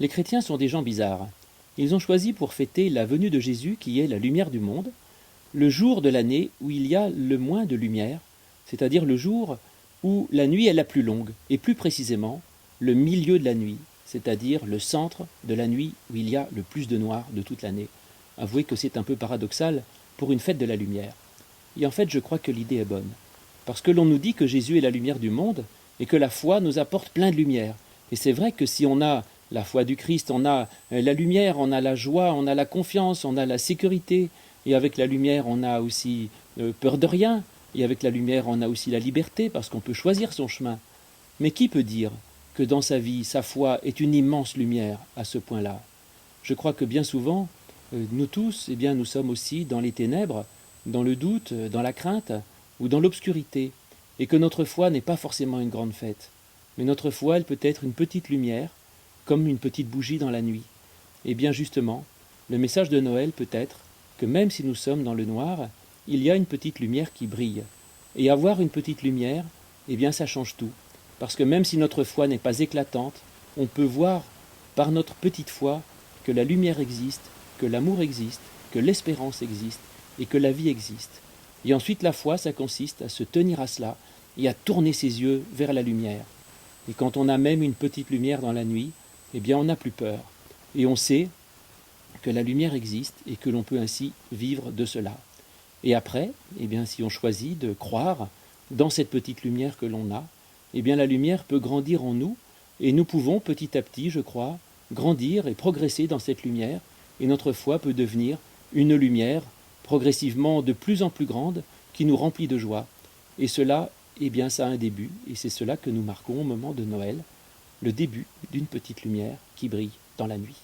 Les chrétiens sont des gens bizarres. Ils ont choisi pour fêter la venue de Jésus, qui est la lumière du monde, le jour de l'année où il y a le moins de lumière, c'est-à-dire le jour où la nuit est la plus longue, et plus précisément le milieu de la nuit, c'est-à-dire le centre de la nuit où il y a le plus de noir de toute l'année. Avouez que c'est un peu paradoxal pour une fête de la lumière. Et en fait, je crois que l'idée est bonne. Parce que l'on nous dit que Jésus est la lumière du monde et que la foi nous apporte plein de lumière. Et c'est vrai que si on a la foi du Christ, on a la lumière, on a la joie, on a la confiance, on a la sécurité. Et avec la lumière, on a aussi peur de rien. Et avec la lumière, on a aussi la liberté parce qu'on peut choisir son chemin. Mais qui peut dire que dans sa vie, sa foi est une immense lumière à ce point-là? Je crois que bien souvent, nous tous, eh bien, nous sommes aussi dans les ténèbres, dans le doute, dans la crainte ou dans l'obscurité, et que notre foi n'est pas forcément une grande fête. Mais notre foi, elle peut être une petite lumière, comme une petite bougie dans la nuit. Et bien justement, le message de Noël peut être que même si nous sommes dans le noir, il y a une petite lumière qui brille. Et avoir une petite lumière, eh bien ça change tout. Parce que même si notre foi n'est pas éclatante, on peut voir par notre petite foi que la lumière existe, que l'amour existe, que l'espérance existe et que la vie existe. Et ensuite la foi, ça consiste à se tenir à cela et à tourner ses yeux vers la lumière. Et quand on a même une petite lumière dans la nuit, eh bien on n'a plus peur. Et on sait que la lumière existe et que l'on peut ainsi vivre de cela. Et après, eh bien si on choisit de croire dans cette petite lumière que l'on a, eh bien la lumière peut grandir en nous et nous pouvons petit à petit, je crois, grandir et progresser dans cette lumière et notre foi peut devenir une lumière progressivement de plus en plus grande qui nous remplit de joie. Et cela, eh bien ça a un début et c'est cela que nous marquons au moment de Noël, le début d'une petite lumière qui brille dans la nuit.